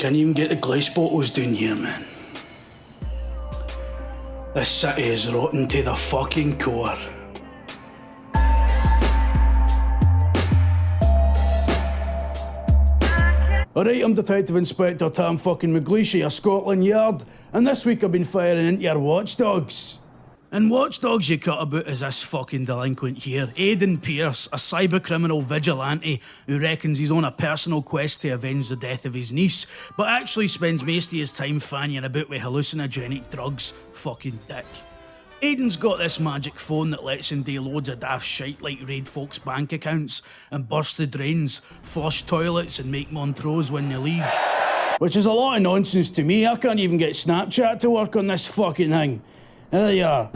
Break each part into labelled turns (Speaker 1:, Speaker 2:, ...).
Speaker 1: Can't even get the Gleish bottles down here, man. This city is rotten to the fucking core. Alright, I'm Detective Inspector Tam fucking McGleish of your Scotland Yard, and this week I've been firing into your watchdogs. And watchdogs you cut about is this fucking delinquent here, Aidan Pearce, a cybercriminal vigilante who reckons he's on a personal quest to avenge the death of his niece, but actually spends most of his time fannying about with hallucinogenic drugs. Fucking dick. Aidan's got this magic phone that lets him do loads of daft shite like raid folks' bank accounts and burst the drains, flush toilets and make Montrose win the league. Which is a lot of nonsense to me. I can't even get Snapchat to work on this fucking thing. There you are.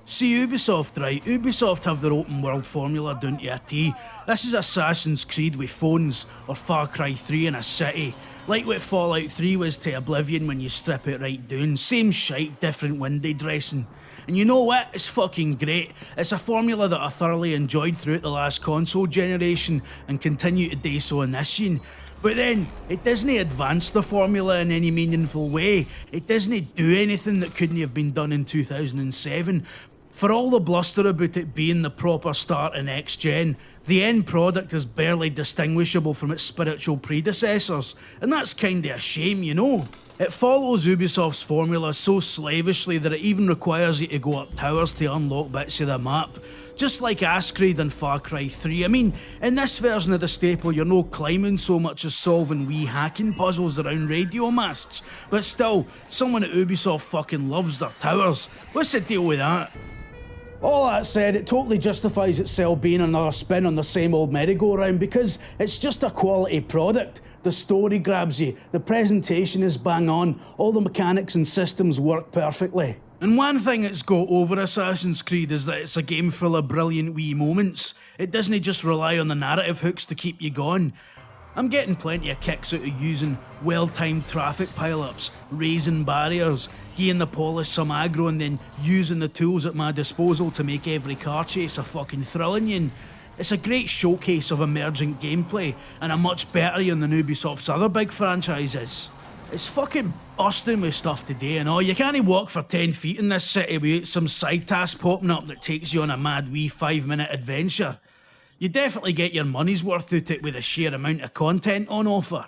Speaker 1: See Ubisoft, right? Ubisoft have their open world formula down to a T. This is Assassin's Creed with phones, or Far Cry 3 in a city. Like what Fallout 3 was to Oblivion when you strip it right down. Same shite, different window dressing. And you know what? It's fucking great. It's a formula that I thoroughly enjoyed throughout the last console generation and continue to do so in this scene. But then, it doesn't advance the formula in any meaningful way. It doesn't do anything that couldn't have been done in 2007. For all the bluster about it being the proper start in X-Gen, the end product is barely distinguishable from its spiritual predecessors, and that's kinda a shame, you know? It follows Ubisoft's formula so slavishly that it even requires you to go up towers to unlock bits of the map. Just like Ascreed and Far Cry 3. I mean, in this version of the staple you're no climbing so much as solving wee hacking puzzles around radio masts. But still, someone at Ubisoft fucking loves their towers. What's the deal with that? All that said, it totally justifies itself being another spin on the same old merry-go-round because it's just a quality product. The story grabs you, the presentation is bang on, all the mechanics and systems work perfectly. And one thing it's got over Assassin's Creed is that it's a game full of brilliant wee moments. It doesn't just rely on the narrative hooks to keep you going. I'm getting plenty of kicks out of using well-timed traffic pile-ups, raising barriers, giving the police some aggro and then using the tools at my disposal to make every car chase a fucking thrilling one. It's a great showcase of emergent gameplay and a much better one than Ubisoft's other big franchises. It's fucking busting with stuff today and all. You can't walk for 10 feet in this city without some side task popping up that takes you on a mad wee 5-minute adventure. You definitely get your money's worth out it with the sheer amount of content on offer.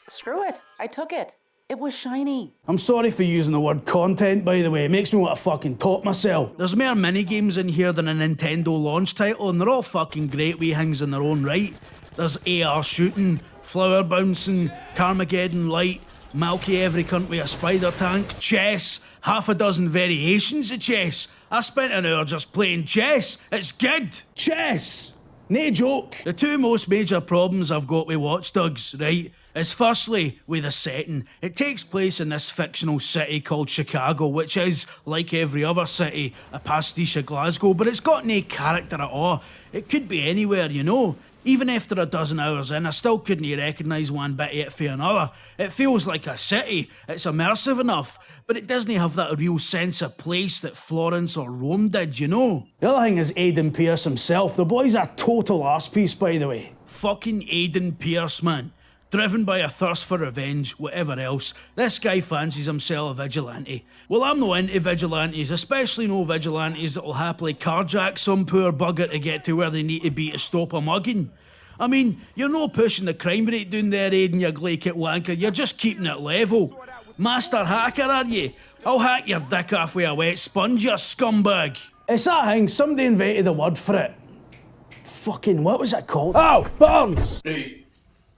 Speaker 2: Screw it, I took it. It was shiny.
Speaker 1: I'm sorry for using the word content, by the way. It makes me want to fucking top myself. There's more minigames in here than a Nintendo launch title, and they're all fucking great wee things in their own right. There's AR shooting, flower bouncing, Carmageddon light, Milky every cunt with a spider tank, chess, half a dozen variations of chess. I spent an hour just playing chess. It's good. Chess! No joke. The two most major problems I've got with Watch Dogs, right, is firstly with the setting. It takes place in this fictional city called Chicago, which is, like every other city, a pastiche of Glasgow, but it's got no character at all. It could be anywhere, you know. Even after a dozen hours in, I still couldn't recognise one bit of it for another. It feels like a city, it's immersive enough, but it doesn't have that real sense of place that Florence or Rome did, you know? The other thing is Aidan Pearce himself. The boy's a total arsepiece, by the way. Fucking Aidan Pearce, man. Driven by a thirst for revenge, whatever else, this guy fancies himself a vigilante. Well, I'm no into vigilantes, especially no vigilantes that'll happily carjack some poor bugger to get to where they need to be to stop a mugging. I mean, you're no pushing the crime rate down there, Aidan, you glaikit wanker, you're just keeping it level. Master hacker, are you? I'll hack your dick off with a wet sponge, you scumbag. It's that thing, somebody invented the word for it. Fucking, what was it called? Oh, Burns! Right.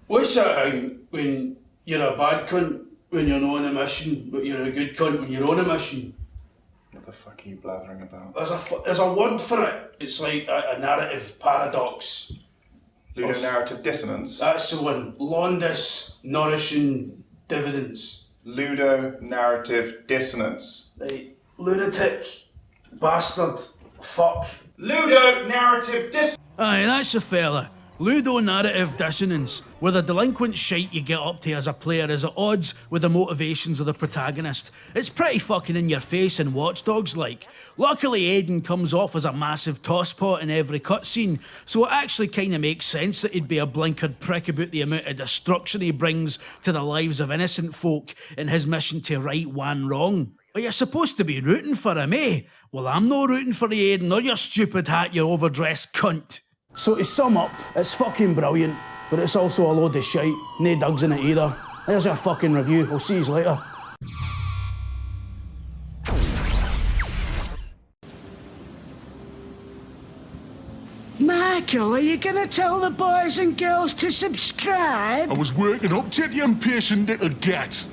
Speaker 1: What's that thing when you're a bad cunt when you're not on a mission, but you're a good cunt when you're on a mission?
Speaker 3: What the fuck are you blathering about?
Speaker 1: There's a word for it. It's like a narrative paradox.
Speaker 3: Ludonarrative dissonance?
Speaker 1: That's the one. Londis nourishing dividends.
Speaker 3: Ludonarrative dissonance.
Speaker 1: Right. Lunatic. Bastard. Fuck.
Speaker 3: Ludonarrative dissonance.
Speaker 1: Aye, that's the fella. Ludonarrative dissonance, where the delinquent shite you get up to as a player is at odds with the motivations of the protagonist. It's pretty fucking in your face in Watch Dogs like. Luckily Aiden comes off as a massive tosspot in every cutscene, so it actually kinda makes sense that he'd be a blinkered prick about the amount of destruction he brings to the lives of innocent folk in his mission to right one wrong. But you're supposed to be rooting for him, eh? Well, I'm no rooting for you, Aiden, or your stupid hat, you overdressed cunt. So to sum up, it's fucking brilliant, but it's also a load of shite. No dugs in it either. There's our fucking review. I'll see yous later.
Speaker 4: Michael, are you gonna tell the boys and girls to subscribe?
Speaker 5: I was working up to the impatient little gat.